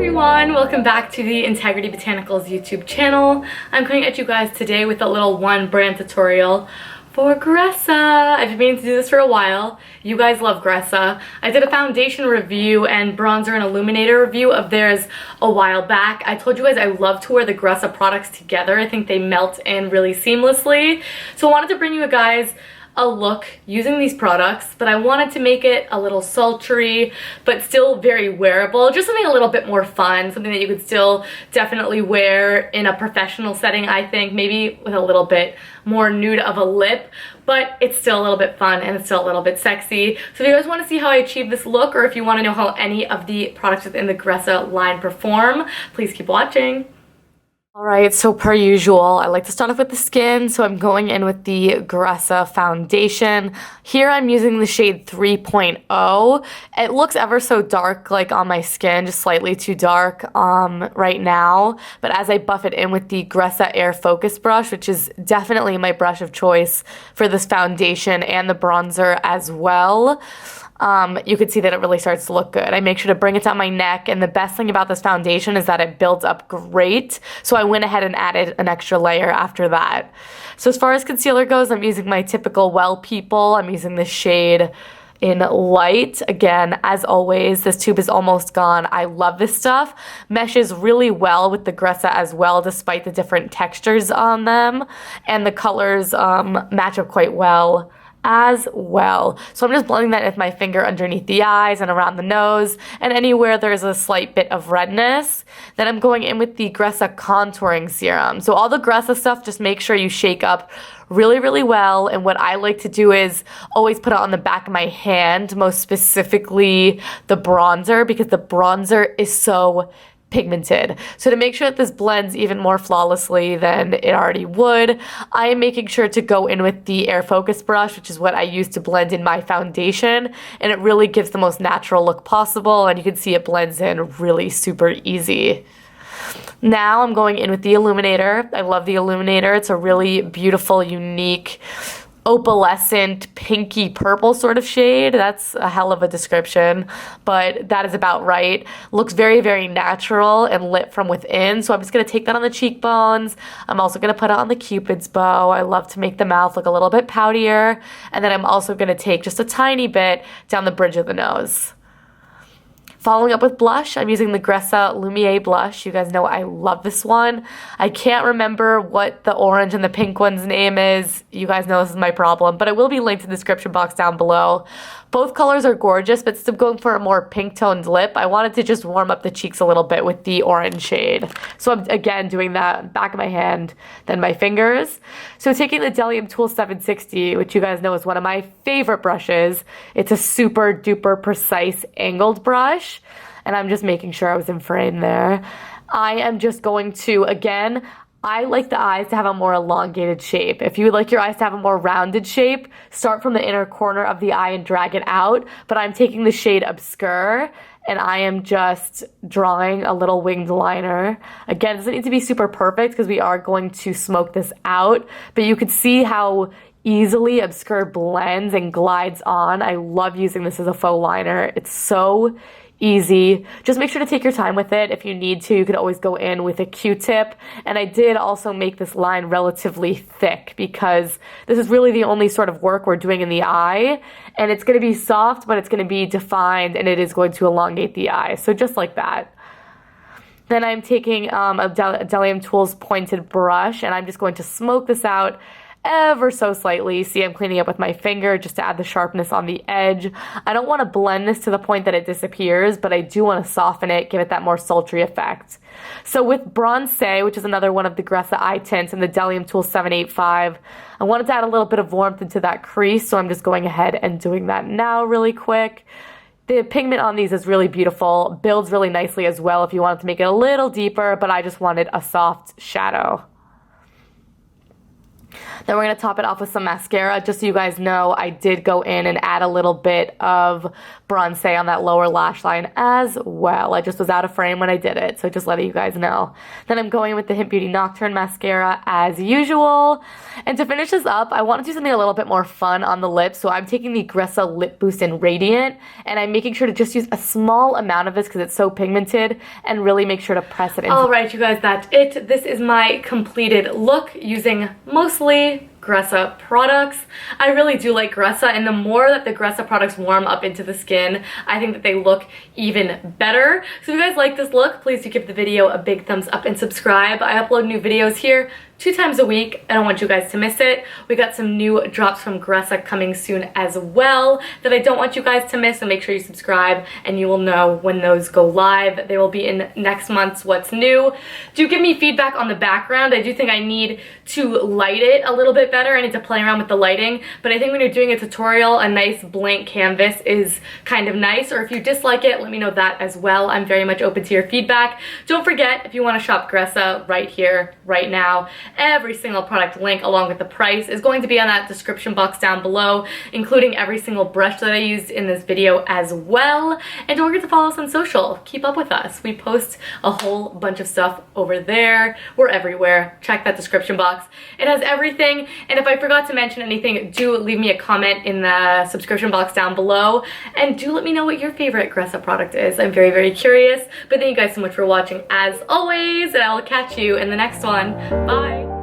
everyone, welcome back to the Integrity Botanicals YouTube channel. I'm coming at you guys today with a little one brand tutorial for Gressa. I've been meaning to do this for a while. You guys love Gressa. I did a foundation review and bronzer and illuminator review of theirs a while back. I told you guys I love to wear the Gressa products together. I think they melt in really seamlessly. So I wanted to bring you guys a look using these products, but I wanted to make it a little sultry, but still very wearable, just something a little bit more fun, something that you could still definitely wear in a professional setting, I think, maybe with a little bit more nude of a lip, but it's still a little bit fun and it's still a little bit sexy. So if you guys want to see how I achieve this look, or if you want to know how any of the products within the Gressa line perform, please keep watching. Alright, so per usual, I like to start off with the skin, so I'm going in with the Gressa foundation. Here I'm using the shade 3.0. It looks ever so dark, like on my skin, just slightly too dark right now. But as I buff it in with the Gressa Air Focus brush, which is definitely my brush of choice for this foundation and the bronzer as well, you can see that it really starts to look good. I make sure to bring it down my neck, and the best thing about this foundation is that it builds up great, so I went ahead and added an extra layer after that. So as far as concealer goes, I'm using my typical Well People. I'm using the shade in Light. Again, as always, this tube is almost gone. I love this stuff. Meshes really well with the Gressa as well, despite the different textures on them, and the colors match up quite well as well. So I'm just blending that with my finger underneath the eyes and around the nose and anywhere there's a slight bit of redness. Then I'm going in with the Gressa contouring serum. So all the Gressa stuff, just make sure you shake up really well, and what I like to do is always put it on the back of my hand, most specifically the bronzer, because the bronzer is so pigmented. So to make sure that this blends even more flawlessly than it already would, I am making sure to go in with the Air Focus brush, which is what I use to blend in my foundation, and it really gives the most natural look possible, and you can see it blends in really super easy. Now I'm going in with the illuminator. I love the illuminator. It's a really beautiful, unique, opalescent, pinky purple sort of shade. That's a hell of a description, but that is about right. Looks very natural and lit from within, so I'm just going to take that on the cheekbones. I'm also going to put it on the Cupid's bow. I love to make the mouth look a little bit poutier, and then I'm also going to take just a tiny bit down the bridge of the nose. Following up with blush, I'm using the Gressa Lumiere blush. You guys know I love this one. I can't remember what the orange and the pink one's name is. You guys know this is my problem, but it will be linked in the description box down below. Both colors are gorgeous, but still going for a more pink-toned lip. I wanted to just warm up the cheeks a little bit with the orange shade. So I'm, again, doing that back of my hand, then my fingers. So taking the Delium Tool 760, which you guys know is one of my favorite brushes. It's a super duper precise angled brush, and I'm just making sure I was in frame there. I am just going to, again, I like the eyes to have a more elongated shape. If you would like your eyes to have a more rounded shape, start from the inner corner of the eye and drag it out. But I'm taking the shade Obscure, and I am just drawing a little winged liner. Again, it doesn't need to be super perfect because we are going to smoke this out, but you can see how easily Obscure blends and glides on. I love using this as a faux liner. It's so easy. Just make sure to take your time with it. If you need to, you could always go in with a Q-tip. And I did also make this line relatively thick because this is really the only sort of work we're doing in the eye. And it's going to be soft, but it's going to be defined, and it is going to elongate the eye. So just like that. Then I'm taking a Delium Tools pointed brush, and I'm just going to smoke this out ever so slightly. See, I'm cleaning up with my finger just to add the sharpness on the edge. I don't want to blend this to the point that it disappears, but I do want to soften it, give it that more sultry effect. So with Bronze, which is another one of the Gressa eye tints, and the Delium Tool 785, I wanted to add a little bit of warmth into that crease, so I'm just going ahead and doing that now really quick. The pigment on these is really beautiful, builds really nicely as well if you wanted to make it a little deeper, but I just wanted a soft shadow. Then we're going to top it off with some mascara. Just so you guys know, I did go in and add a little bit of bronze on that lower lash line as well. I just was out of frame when I did it, so just letting you guys know. Then I'm going with the Hint Beauty Nocturne mascara as usual. And to finish this up, I want to do something a little bit more fun on the lips, so I'm taking the Gressa Lip Boost in Radiant, and I'm making sure to just use a small amount of this because it's so pigmented, and really make sure to press it in. Alright you guys, that's it. This is my completed look using mostly Gressa products. I really do like Gressa, and the more that the Gressa products warm up into the skin, I think that they look even better. So if you guys like this look, please do give the video a big thumbs up and subscribe. I upload new videos here 2 times a week. I don't want you guys to miss it. We got some new drops from Gressa coming soon as well that I don't want you guys to miss, so make sure you subscribe and you will know when those go live. They will be in next month's What's New. Do give me feedback on the background. I do think I need to light it a little bit better. I need to play around with the lighting, but I think when you're doing a tutorial, a nice blank canvas is kind of nice, or if you dislike it, let me know that as well. I'm very much open to your feedback. Don't forget, if you want to shop Gressa right here, right now, every single product link along with the price is going to be on that description box down below, including every single brush that I used in this video as well. And don't forget to follow us on social. Keep up with us. We post a whole bunch of stuff over there. We're everywhere. Check that description box. It has everything. And if I forgot to mention anything, do leave me a comment in the subscription box down below. And do let me know what your favorite Gressa product is. I'm very, very curious. But thank you guys so much for watching as always, and I will catch you in the next one. Bye!